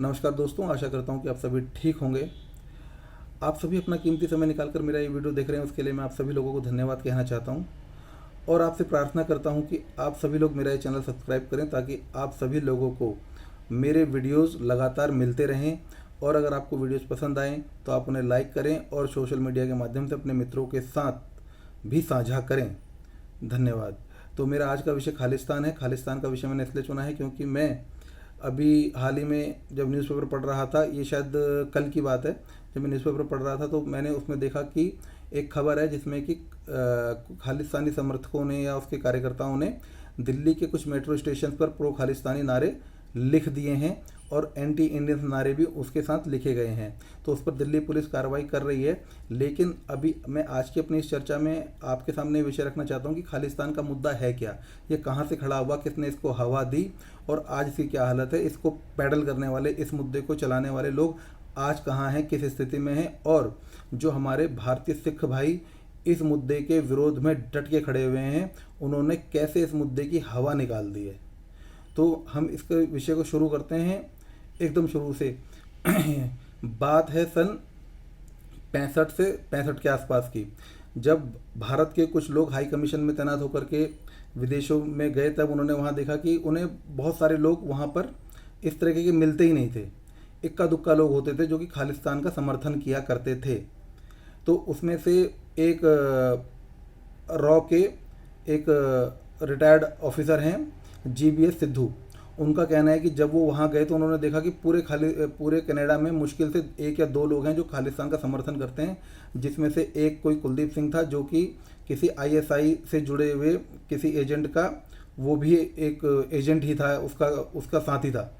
नमस्कार दोस्तों, आशा करता हूँ कि आप सभी ठीक होंगे। आप सभी अपना कीमती समय निकालकर मेरा ये वीडियो देख रहे हैं, उसके लिए मैं आप सभी लोगों को धन्यवाद कहना चाहता हूँ और आपसे प्रार्थना करता हूँ कि आप सभी लोग मेरा ये चैनल सब्सक्राइब करें ताकि आप सभी लोगों को मेरे वीडियोज़ लगातार मिलते रहें। और अगर आपको वीडियोज़ पसंद आएँ तो आप उन्हें लाइक करें और सोशल मीडिया के माध्यम से अपने मित्रों के साथ भी साझा करें। धन्यवाद। तो मेरा आज का विषय खालिस्तान है। खालिस्तान का विषय मैंने इसलिए चुना है क्योंकि मैं अभी हाल ही में जब न्यूज़पेपर पढ़ रहा था, ये शायद कल की बात है, जब मैं न्यूज़पेपर पढ़ रहा था तो मैंने उसमें देखा कि एक खबर है जिसमें कि खालिस्तानी समर्थकों ने या उसके कार्यकर्ताओं ने दिल्ली के कुछ मेट्रो स्टेशन पर प्रो खालिस्तानी नारे लिख दिए हैं और एंटी इंडियन नारे भी उसके साथ लिखे गए हैं। तो उस पर दिल्ली पुलिस कार्रवाई कर रही है। लेकिन अभी मैं आज की अपनी इस चर्चा में आपके सामने ये विषय रखना चाहता हूँ कि खालिस्तान का मुद्दा है क्या, ये कहाँ से खड़ा हुआ, किसने इसको हवा दी और आज इसकी क्या हालत है, इसको पैडल करने वाले, इस मुद्दे को चलाने वाले लोग आज कहाँ हैं, किस स्थिति में हैं, और जो हमारे भारतीय सिख भाई इस मुद्दे के विरोध में डट के खड़े हुए हैं, उन्होंने कैसे इस मुद्दे की हवा निकाल दी है। तो हम इसके विषय को शुरू करते हैं एकदम शुरू से। बात है सन 65 से 65 के आसपास की, जब भारत के कुछ लोग हाई कमीशन में तैनात होकर के विदेशों में गए। तब उन्होंने वहाँ देखा कि उन्हें बहुत सारे लोग वहाँ पर इस तरीके के मिलते ही नहीं थे। इक्का दुक्का लोग होते थे जो कि खालिस्तान का समर्थन किया करते थे। तो उसमें से एक रॉ के एक रिटायर्ड ऑफिसर हैं GBS सिद्धू। उनका कहना है कि जब वो वहाँ गए तो उन्होंने देखा कि पूरे कनाडा में मुश्किल से एक या दो लोग हैं जो खालिस्तान का समर्थन करते हैं, जिसमें से एक कोई कुलदीप सिंह था जो कि किसी ISI से जुड़े हुए किसी एजेंट का, वो भी एक एजेंट ही था, उसका साथी था।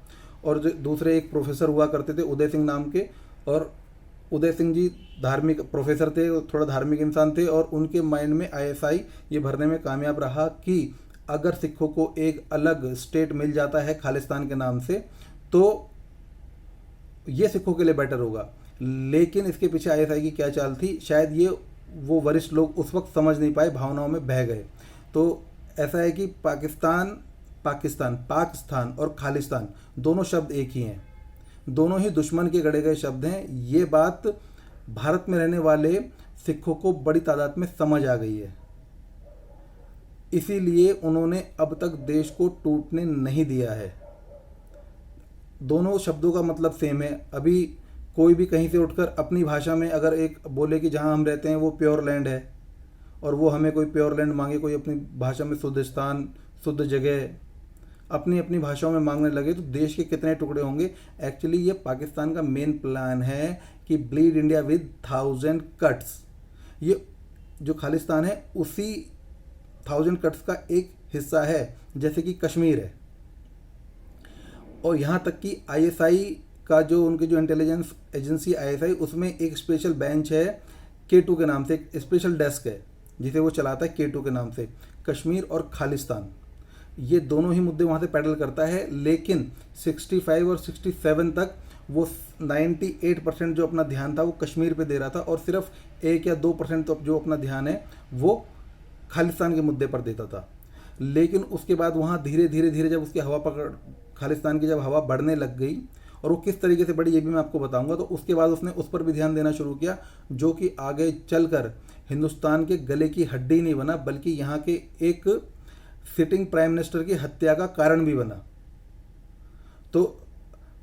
और जो दूसरे एक प्रोफेसर हुआ करते थे उदय सिंह नाम के, और उदय सिंह जी धार्मिक प्रोफेसर थे, थोड़ा धार्मिक इंसान थे, और उनके माइंड में ISI ये भरने में कामयाब रहा कि अगर सिखों को एक अलग स्टेट मिल जाता है खालिस्तान के नाम से तो ये सिखों के लिए बेटर होगा। लेकिन इसके पीछे ISI की क्या चाल थी, शायद ये वो वरिष्ठ लोग उस वक्त समझ नहीं पाए, भावनाओं में बह गए। तो ऐसा है कि पाकिस्तान और खालिस्तान दोनों शब्द एक ही हैं, दोनों ही दुश्मन के गढ़े गए शब्द हैं। ये बात भारत में रहने वाले सिखों को बड़ी तादाद में समझ आ गई है, इसीलिए उन्होंने अब तक देश को टूटने नहीं दिया है। दोनों शब्दों का मतलब सेम है। अभी कोई भी कहीं से उठकर अपनी भाषा में अगर एक बोले कि जहाँ हम रहते हैं वो प्योर लैंड है, और वो हमें कोई प्योर लैंड मांगे, कोई अपनी भाषा में शुद्ध स्थान, शुद्ध जगह अपनी अपनी भाषाओं में मांगने लगे, तो देश के कितने टुकड़े होंगे। एक्चुअली ये पाकिस्तान का मेन प्लान है कि ब्लीड इंडिया विद 1000 कट्स। ये जो खालिस्तान है उसी 1000 कट्स का एक हिस्सा है, जैसे कि कश्मीर है। और यहाँ तक कि ISI का जो उनकी जो इंटेलिजेंस एजेंसी ISI, उसमें एक स्पेशल बेंच है K2 के नाम से, एक स्पेशल डेस्क है जिसे वो चलाता है K2 के नाम से। कश्मीर और खालिस्तान ये दोनों ही मुद्दे वहाँ से पैडल करता है, लेकिन 65 और 67 तक वो 98% जो अपना ध्यान था वो कश्मीर पे दे रहा था, और सिर्फ 1 या 2% तो जो अपना ध्यान है वो खालिस्तान के मुद्दे पर देता था। लेकिन उसके बाद वहाँ धीरे धीरे जब उसकी हवा पकड़, खालिस्तान की जब हवा बढ़ने लग गई, और वो किस तरीके से बढ़ी ये भी मैं आपको बताऊंगा, तो उसके बाद उसने उस पर भी ध्यान देना शुरू किया, जो कि आगे चलकर हिंदुस्तान के गले की हड्डी नहीं बना, बल्कि यहाँ के एक सिटिंग प्राइम मिनिस्टर की हत्या का कारण भी बना। तो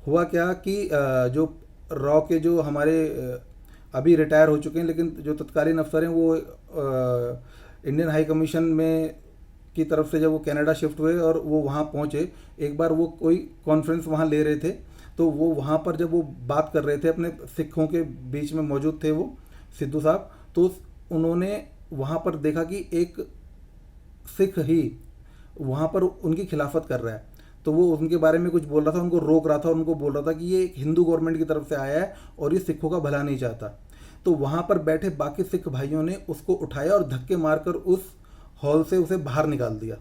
हुआ क्या कि जो रॉ के जो हमारे अभी रिटायर हो चुके हैं, लेकिन जो तत्कालीन अफसर हैं वो इंडियन हाई कमीशन में की तरफ से जब वो कनाडा शिफ्ट हुए और वो वहाँ पहुँचे, एक बार वो कोई कॉन्फ्रेंस वहाँ ले रहे थे, तो वो वहाँ पर जब वो बात कर रहे थे, अपने सिखों के बीच में मौजूद थे वो सिद्धू साहब, तो उन्होंने वहाँ पर देखा कि एक सिख ही वहाँ पर उनकी खिलाफत कर रहा है। तो वो उनके बारे में कुछ बोल रहा था, उनको रोक रहा था और उनको बोल रहा था कि ये एक हिंदू गवर्नमेंट की तरफ से आया है और ये सिखों का भला नहीं चाहता। तो वहाँ पर बैठे बाकी सिख भाइयों ने उसको उठाया और धक्के मारकर उस हॉल से उसे बाहर निकाल दिया,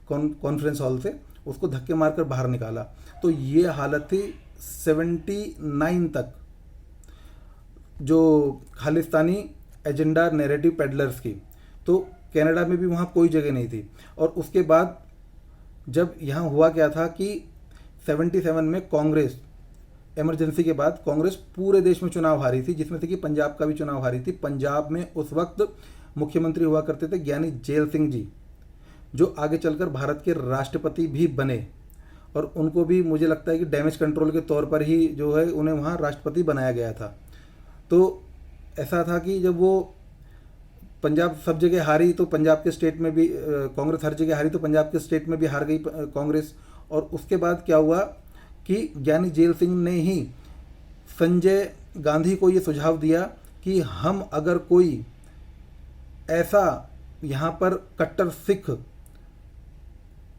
कॉन्फ्रेंस हॉल से उसको धक्के मारकर बाहर निकाला। तो ये हालत थी 79 तक जो खालिस्तानी एजेंडा नैरेटिव पेडलर्स की। तो कनाडा में भी वहाँ कोई जगह नहीं थी। और उसके बाद जब यहाँ हुआ क्या था कि 77 में कांग्रेस इमरजेंसी के बाद कांग्रेस पूरे देश में चुनाव हारी थी, जिसमें से कि पंजाब का भी चुनाव हारी थी। पंजाब में उस वक्त मुख्यमंत्री हुआ करते थे ज्ञानी जैल सिंह जी, जो आगे चलकर भारत के राष्ट्रपति भी बने, और उनको भी मुझे लगता है कि डैमेज कंट्रोल के तौर पर ही जो है उन्हें वहाँ राष्ट्रपति बनाया गया था। तो ऐसा था कि जब वो पंजाब सब जगह हारी तो पंजाब के स्टेट में भी कांग्रेस हर जगह हारी, तो पंजाब के स्टेट में भी हार गई कांग्रेस। और उसके बाद क्या हुआ कि ज्ञानी जैल सिंह ने ही संजय गांधी को ये सुझाव दिया कि हम अगर कोई ऐसा यहाँ पर कट्टर सिख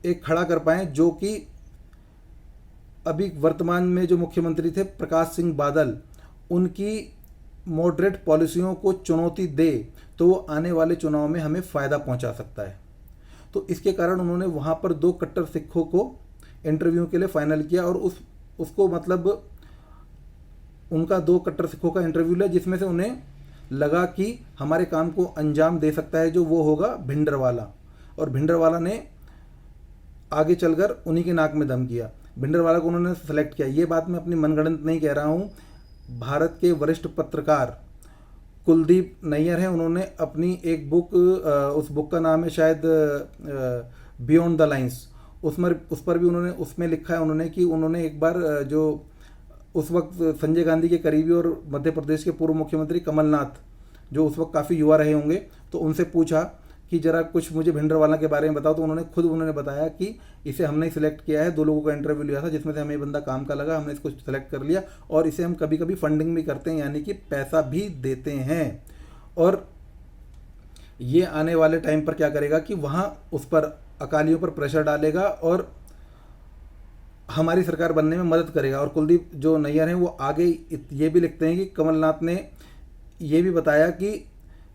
एक खड़ा कर पाएँ, जो कि अभी वर्तमान में जो मुख्यमंत्री थे प्रकाश सिंह बादल, उनकी मॉडरेट पॉलिसियों को चुनौती दे, तो वो आने वाले चुनाव में हमें फ़ायदा पहुंचा सकता है। तो इसके कारण उन्होंने वहाँ पर 2 कट्टर सिखों को इंटरव्यू के लिए फाइनल किया, और उसको मतलब उनका 2 कट्टर सिखों का इंटरव्यू लिया, जिसमें से उन्हें लगा कि हमारे काम को अंजाम दे सकता है जो वो होगा भिंडरवाला। और भिंडरवाला ने आगे चलकर उन्हीं के नाक में दम किया। भिंडरवाला को उन्होंने सेलेक्ट किया। ये बात मैं अपनी मनगढ़ंत नहीं कह रहा हूँ, भारत के वरिष्ठ पत्रकार कुलदीप नैयर हैं, उन्होंने अपनी एक बुक, उस बुक का नाम है शायद बियॉन्ड द लाइन्स, उस पर भी उन्होंने उसमें लिखा है उन्होंने कि उन्होंने एक बार जो उस वक्त संजय गांधी के करीबी और मध्य प्रदेश के पूर्व मुख्यमंत्री कमलनाथ, जो उस वक्त काफ़ी युवा रहे होंगे, तो उनसे पूछा कि ज़रा कुछ मुझे भिंडरवाला के बारे में बताओ। तो उन्होंने बताया कि इसे हमने सिलेक्ट किया है, 2 लोगों का इंटरव्यू लिया था, जिसमें से हमें बंदा काम का लगा, हमने इसको सेलेक्ट कर लिया, और इसे हम कभी कभी फंडिंग भी करते हैं, यानी कि पैसा भी देते हैं। और ये आने वाले टाइम पर क्या करेगा कि वहाँ उस पर अकालियों पर प्रेशर डालेगा और हमारी सरकार बनने में मदद करेगा। और कुलदीप जो नैयर हैं वो आगे ये भी लिखते हैं कि कमलनाथ ने ये भी बताया कि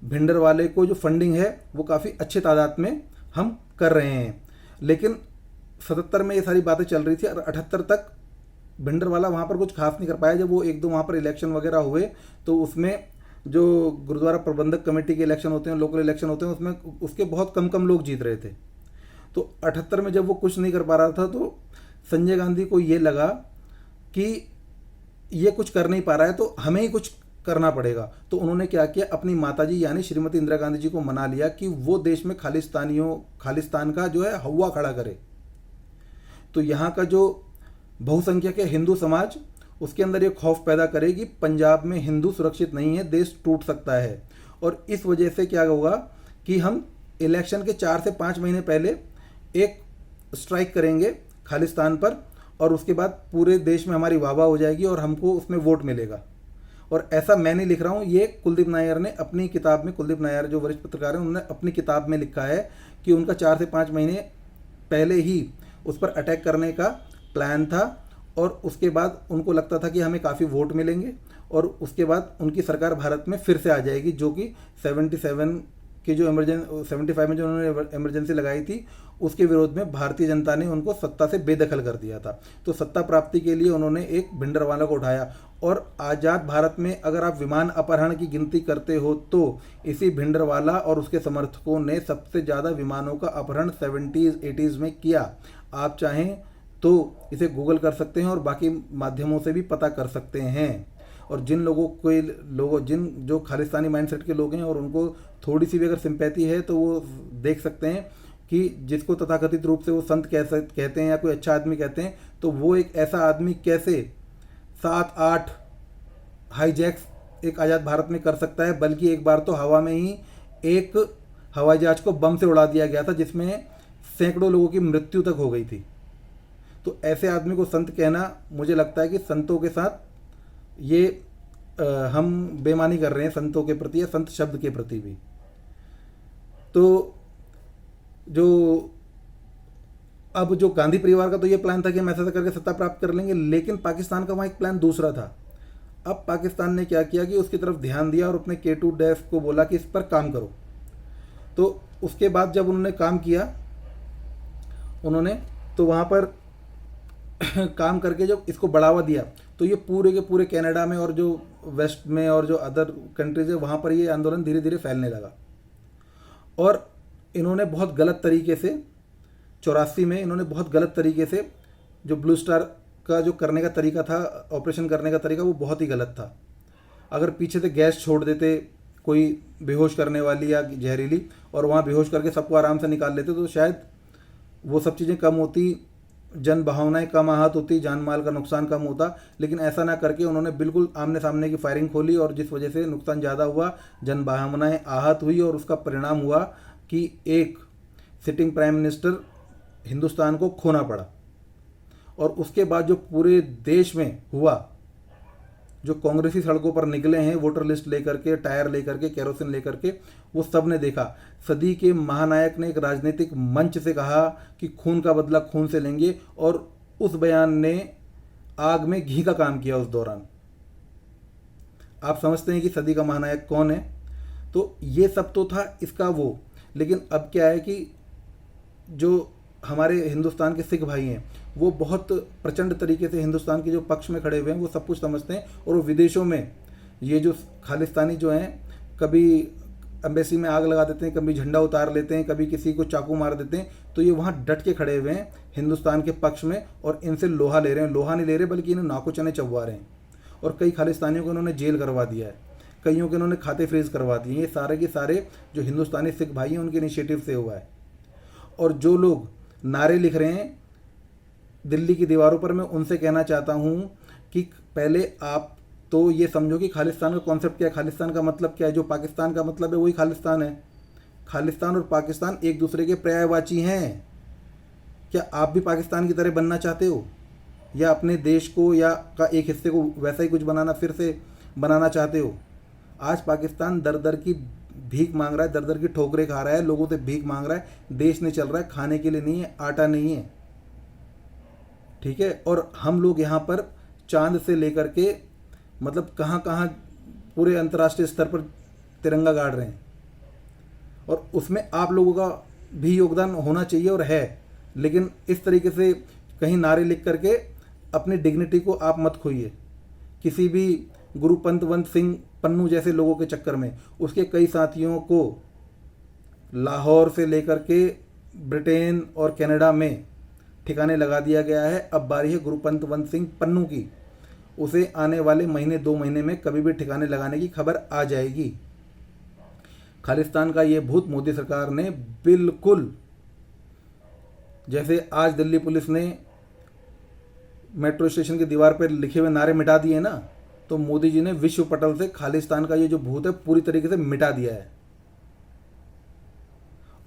भिंडरवाले को जो फंडिंग है वो काफ़ी अच्छे तादाद में हम कर रहे हैं। लेकिन 77 में ये सारी बातें चल रही थी, और 78 तक भिंडरवाला वहाँ पर कुछ खास नहीं कर पाया। जब वो 1-2 वहाँ पर इलेक्शन वगैरह हुए, तो उसमें जो गुरुद्वारा प्रबंधक कमेटी के इलेक्शन होते हैं, लोकल इलेक्शन होते हैं, उसमें उसके बहुत कम लोग जीत रहे थे। तो 78 में जब वो कुछ नहीं कर पा रहा था, तो संजय गांधी को ये लगा कि ये कुछ कर नहीं पा रहा है, तो हमें ही कुछ करना पड़ेगा। तो उन्होंने क्या किया, अपनी माताजी यानी श्रीमती इंदिरा गांधी जी को मना लिया कि वो देश में खालिस्तान का जो है हवा खड़ा करे। तो यहाँ का जो बहुसंख्यक है हिंदू समाज, उसके अंदर ये खौफ पैदा करे कि पंजाब में हिंदू सुरक्षित नहीं है, देश टूट सकता है। और इस वजह से क्या होगा कि हम इलेक्शन के 4 से 5 महीने पहले एक स्ट्राइक करेंगे खालिस्तान पर, और उसके बाद पूरे देश में हमारी वाहवाह हो जाएगी और हमको उसमें वोट मिलेगा। और ऐसा मैं नहीं लिख रहा हूँ, ये कुलदीप नायर ने अपनी किताब में, कुलदीप नायर जो वरिष्ठ पत्रकार हैं, उन्होंने अपनी किताब में लिखा है कि उनका 4 से 5 महीने पहले ही उस पर अटैक करने का प्लान था, और उसके बाद उनको लगता था कि हमें काफ़ी वोट मिलेंगे, और उसके बाद उनकी सरकार भारत में फिर से आ जाएगी, जो कि 77 की जो 75 में जो उन्होंने इमरजेंसी लगाई थी, उसके विरोध में भारतीय जनता ने उनको सत्ता से बेदखल कर दिया था। तो सत्ता प्राप्ति के लिए उन्होंने एक भिंडरवाला को उठाया। और आज़ाद भारत में अगर आप विमान अपहरण की गिनती करते हो, तो इसी भिंडरवाला और उसके समर्थकों ने सबसे ज़्यादा विमानों का अपहरण 70s 80s में किया। आप चाहें तो इसे गूगल कर सकते हैं और बाकी माध्यमों से भी पता कर सकते हैं। और जिन जो खालिस्तानी माइंडसेट के लोग हैं और उनको थोड़ी सी भी अगर सिंपैथी है, तो वो देख सकते हैं कि जिसको तथाकथित रूप से वो संत कहते हैं या कोई अच्छा आदमी कहते हैं, तो वो एक ऐसा आदमी कैसे 7-8 हाईजैक्स एक आज़ाद भारत में कर सकता है। बल्कि एक बार तो हवा में ही एक हवाई जहाज को बम से उड़ा दिया गया था, जिसमें सैकड़ों लोगों की मृत्यु तक हो गई थी। तो ऐसे आदमी को संत कहना, मुझे लगता है कि संतों के साथ ये हम बेईमानी कर रहे हैं, संतों के प्रति या संत शब्द के प्रति भी। तो अब जो गांधी परिवार का तो ये प्लान था कि हम ऐसा करके सत्ता प्राप्त कर लेंगे, लेकिन पाकिस्तान का वहाँ एक प्लान दूसरा था। अब पाकिस्तान ने क्या किया कि उसकी तरफ ध्यान दिया और अपने K2 डेस्क को बोला कि इस पर काम करो। तो उसके बाद जब उन्होंने काम किया, तो वहाँ पर काम करके जब इसको बढ़ावा दिया, तो ये पूरे के पूरे कनाडा में और जो वेस्ट में और जो अदर कंट्रीज है, वहाँ पर ये आंदोलन धीरे धीरे फैलने लगा। और इन्होंने बहुत गलत तरीके से 84 में इन्होंने बहुत गलत तरीके से जो ब्लू स्टार का जो करने का तरीका था, ऑपरेशन करने का तरीका, वो बहुत ही गलत था। अगर पीछे से गैस छोड़ देते कोई बेहोश करने वाली या जहरीली, और वहाँ बेहोश करके सबको आराम से निकाल लेते, तो शायद वो सब चीज़ें कम होती, जन भावनाएं कम आहत होती, जान माल का नुकसान कम होता। लेकिन ऐसा ना करके उन्होंने बिल्कुल आमने सामने की फायरिंग खोली, और जिस वजह से नुकसान ज़्यादा हुआ, जन भावनाएं आहत हुई, और उसका परिणाम हुआ कि एक सिटिंग प्राइम मिनिस्टर हिंदुस्तान को खोना पड़ा। और उसके बाद जो पूरे देश में हुआ, जो कांग्रेसी सड़कों पर निकले हैं वोटर लिस्ट लेकर के, टायर लेकर के, केरोसिन लेकर के, वो सब ने देखा। सदी के महानायक ने एक राजनीतिक मंच से कहा कि खून का बदला खून से लेंगे, और उस बयान ने आग में घी का काम किया उस दौरान। आप समझते हैं कि सदी का महानायक कौन है। तो ये सब तो था इसका वो। लेकिन अब क्या है कि जो हमारे हिंदुस्तान के सिख भाई हैं, वो बहुत प्रचंड तरीके से हिंदुस्तान के जो पक्ष में खड़े हुए हैं, वो सब कुछ समझते हैं। और वो विदेशों में ये जो खालिस्तानी जो हैं, कभी एम्बेसी में आग लगा देते हैं, कभी झंडा उतार लेते हैं, कभी किसी को चाकू मार देते हैं, तो ये वहाँ डट के खड़े हुए हैं हिंदुस्तान के पक्ष में, और इनसे लोहा ले रहे हैं। लोहा नहीं ले रहे, बल्कि इन्हें नाको चने चबवा रहे हैं। और कई खालिस्तानियों को इन्होंने जेल करवा दिया है, कईयों के इन्होंने खाते फ्रीज करवा दिए। ये सारे के सारे जो हिंदुस्तानी सिख भाई हैं, उनके इनिशिएटिव से हुआ है। और जो लोग नारे लिख रहे हैं दिल्ली की दीवारों पर, मैं उनसे कहना चाहता हूँ कि पहले आप तो ये समझो कि खालिस्तान का कॉन्सेप्ट क्या है, खालिस्तान का मतलब क्या है। जो पाकिस्तान का मतलब है वही खालिस्तान है। खालिस्तान और पाकिस्तान एक दूसरे के पर्यायवाची हैं। क्या आप भी पाकिस्तान की तरह बनना चाहते हो, या अपने देश को या का एक हिस्से को वैसा ही कुछ बनाना, फिर से बनाना चाहते हो? आज पाकिस्तान दर दर की भीख मांग रहा है, दर दर की ठोकरें खा रहा है, लोगों से भीख मांग रहा है। देश नहीं चल रहा है, खाने के लिए नहीं है, आटा नहीं है, ठीक है। और हम लोग यहाँ पर चांद से लेकर के मतलब कहाँ कहाँ पूरे अंतर्राष्ट्रीय स्तर पर तिरंगा गाड़ रहे हैं, और उसमें आप लोगों का भी योगदान होना चाहिए और है। लेकिन इस तरीके से कहीं नारे लिख करके अपनी डिग्निटी को आप मत खोइए, किसी भी गुरु पंतवंत सिंह पन्नू जैसे लोगों के चक्कर में। उसके कई साथियों को लाहौर से लेकर के ब्रिटेन और कनाडा में ठिकाने लगा दिया गया है। अब बारी है गुरु पंतवंत सिंह पन्नू की। उसे आने वाले महीने 2 महीने में कभी भी ठिकाने लगाने की खबर आ जाएगी। खालिस्तान का ये भूत मोदी सरकार ने बिल्कुल, जैसे आज दिल्ली पुलिस ने मेट्रो स्टेशन की दीवार पर लिखे हुए नारे मिटा दिए ना, तो मोदी जी ने विश्व पटल से खालिस्तान का ये जो भूत है पूरी तरीके से मिटा दिया है।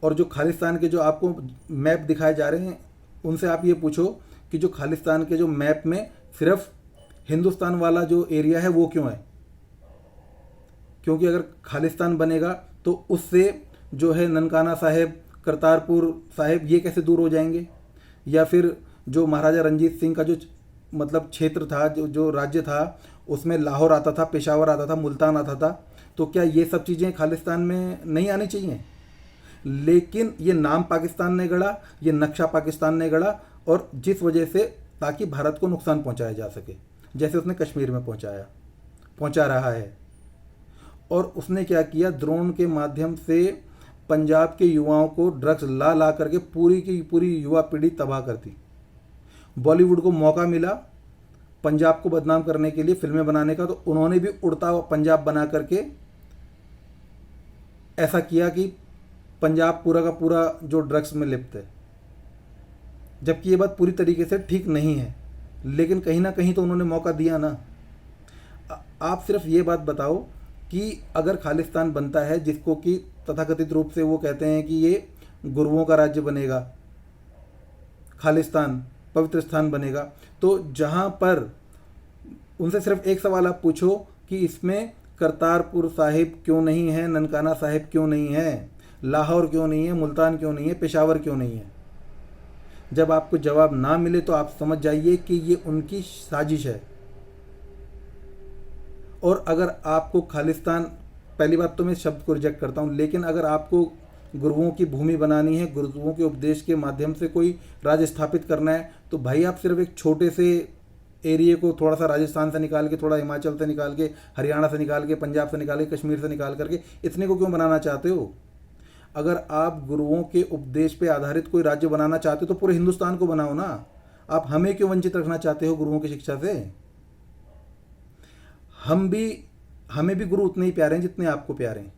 और जो खालिस्तान के जो आपको मैप दिखाए जा रहे हैं, उनसे आप ये पूछो कि जो खालिस्तान के जो मैप में सिर्फ हिंदुस्तान वाला जो एरिया है वो क्यों है। क्योंकि अगर खालिस्तान बनेगा तो उससे जो है ननकाना साहेब, करतारपुर साहिब, ये कैसे दूर हो जाएंगे। या फिर जो महाराजा रंजीत सिंह का जो मतलब क्षेत्र था, जो राज्य था, उसमें लाहौर आता था, पेशावर आता था, मुल्तान आता था। तो क्या ये सब चीज़ें खालिस्तान में नहीं आनी चाहिए? लेकिन ये नाम पाकिस्तान ने गढ़ा, ये नक्शा पाकिस्तान ने गढ़ा, और जिस वजह से ताकि भारत को नुकसान पहुंचाया जा सके, जैसे उसने कश्मीर में पहुंचा रहा है। और उसने क्या किया, ड्रोन के माध्यम से पंजाब के युवाओं को ड्रग्स ला ला करके पूरी की पूरी युवा पीढ़ी तबाह कर दी। बॉलीवुड को मौका मिला पंजाब को बदनाम करने के लिए, फिल्में बनाने का, तो उन्होंने भी उड़ता हुआ पंजाब बना करके ऐसा किया कि पंजाब पूरा का पूरा जो ड्रग्स में लिप्त है। जबकि ये बात पूरी तरीके से ठीक नहीं है, लेकिन कहीं ना कहीं तो उन्होंने मौका दिया ना। आप सिर्फ ये बात बताओ कि अगर खालिस्तान बनता है, जिसको कि तथाकथित रूप से वो कहते हैं कि ये गुरुओं का राज्य बनेगा, खालिस्तान पवित्र स्थान बनेगा, तो जहाँ पर उनसे सिर्फ एक सवाल आप पूछो कि इसमें करतारपुर साहिब क्यों नहीं है, ननकाना साहिब क्यों नहीं है, लाहौर क्यों नहीं है, मुल्तान क्यों नहीं है, पेशावर क्यों नहीं है। जब आपको जवाब ना मिले तो आप समझ जाइए कि ये उनकी साजिश है। और अगर आपको खालिस्तान, पहली बात तो मैं इस शब्द को रिजेक्ट करता हूँ, लेकिन अगर आपको गुरुओं की भूमि बनानी है, गुरुओं के उपदेश के माध्यम से कोई राज्य स्थापित करना है, तो भाई आप सिर्फ एक छोटे से एरिया को थोड़ा सा राजस्थान से निकाल के, थोड़ा हिमाचल से निकाल के, हरियाणा से निकाल के, पंजाब से निकाल के, कश्मीर से निकाल करके इतने को क्यों बनाना चाहते हो? अगर आप गुरुओं के उपदेश पे आधारित कोई राज्य बनाना चाहते हो तो पूरे हिंदुस्तान को बनाओ ना। आप हमें क्यों वंचित रखना चाहते हो गुरुओं की शिक्षा से? हमें भी गुरु उतने ही प्यारे हैं जितने आपको प्यारे हैं।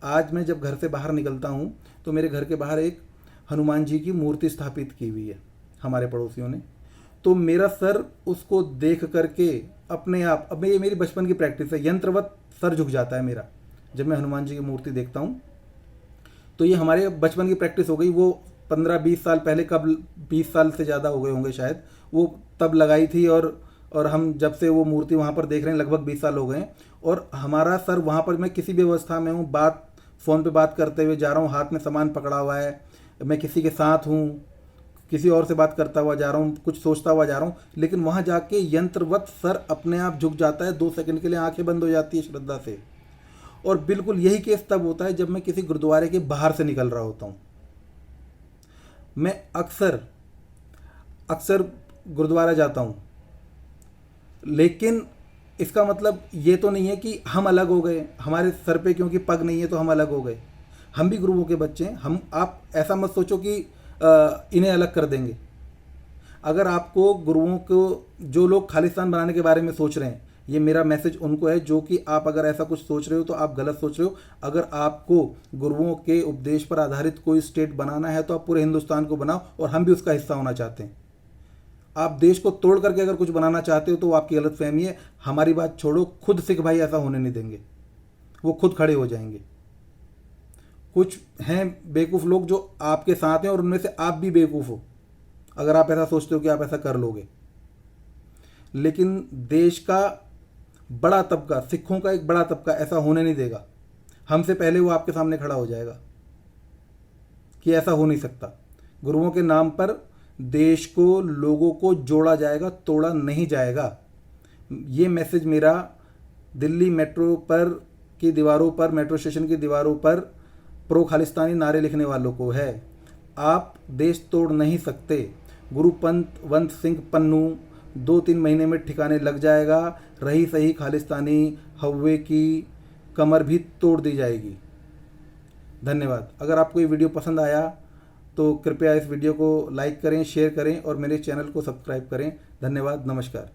आज मैं जब घर से बाहर निकलता हूँ तो मेरे घर के बाहर एक हनुमान जी की मूर्ति स्थापित की हुई है हमारे पड़ोसियों ने। तो मेरा सर उसको देख करके अपने आप, अब ये मेरी बचपन की प्रैक्टिस है, यंत्रवत सर झुक जाता है मेरा जब मैं हनुमान जी की मूर्ति देखता हूँ। तो ये हमारे बचपन की प्रैक्टिस हो गई। वो 15-20 साल पहले, कब 20 साल से ज़्यादा हो गए होंगे शायद, वो तब लगाई थी। और हम जब से वो मूर्ति वहाँ पर देख रहे हैं लगभग 20 साल हो गए हैं। और हमारा सर वहाँ पर, मैं किसी भी अवस्था में हूँ, फ़ोन पे बात करते हुए जा रहा हूँ, हाथ में सामान पकड़ा हुआ है, मैं किसी के साथ हूँ, किसी और से बात करता हुआ जा रहा हूँ, कुछ सोचता हुआ जा रहा हूँ, लेकिन वहाँ जाके यंत्रवत सर अपने आप झुक जाता है। 2 सेकंड के लिए आंखें बंद हो जाती है श्रद्धा से। और बिल्कुल यही केस तब होता है जब मैं किसी गुरुद्वारे के बाहर से निकल रहा होता हूँ। मैं अक्सर गुरुद्वारा जाता हूँ, लेकिन इसका मतलब ये तो नहीं है कि हम अलग हो गए, हमारे सर पे क्योंकि पग नहीं है तो हम अलग हो गए। हम भी गुरुओं के बच्चे हैं। आप ऐसा मत सोचो कि इन्हें अलग कर देंगे। अगर आपको गुरुओं को, जो लोग खालिस्तान बनाने के बारे में सोच रहे हैं, ये मेरा मैसेज उनको है, जो कि आप अगर ऐसा कुछ सोच रहे हो तो आप गलत सोच रहे हो। अगर आपको गुरुओं के उपदेश पर आधारित कोई स्टेट बनाना है तो आप पूरे हिंदुस्तान को बनाओ, और हम भी उसका हिस्सा होना चाहते हैं। आप देश को तोड़ करके अगर कुछ बनाना चाहते हो तो वो आपकी गलत फहमी है। हमारी बात छोड़ो, खुद सिख भाई ऐसा होने नहीं देंगे, वो खुद खड़े हो जाएंगे। कुछ हैं बेवकूफ़ लोग जो आपके साथ हैं, और उनमें से आप भी बेवकूफ़ हो अगर आप ऐसा सोचते हो कि आप ऐसा कर लोगे। लेकिन देश का बड़ा तबका, सिखों का एक बड़ा तबका ऐसा होने नहीं देगा। हमसे पहले वो आपके सामने खड़ा हो जाएगा कि ऐसा हो नहीं सकता। गुरुओं के नाम पर देश को, लोगों को जोड़ा जाएगा, तोड़ा नहीं जाएगा। ये मैसेज मेरा दिल्ली मेट्रो पर की दीवारों पर, मेट्रो स्टेशन की दीवारों पर प्रो खालिस्तानी नारे लिखने वालों को है। आप देश तोड़ नहीं सकते। गुरुपंत सिंह पन्नू 2-3 महीने में ठिकाने लग जाएगा। रही सही खालिस्तानी हव्वे की कमर भी तोड़ दी जाएगी। धन्यवाद। अगर आपको ये वीडियो पसंद आया तो कृपया इस वीडियो को लाइक करें, शेयर करें और मेरे चैनल को सब्सक्राइब करें। धन्यवाद। नमस्कार।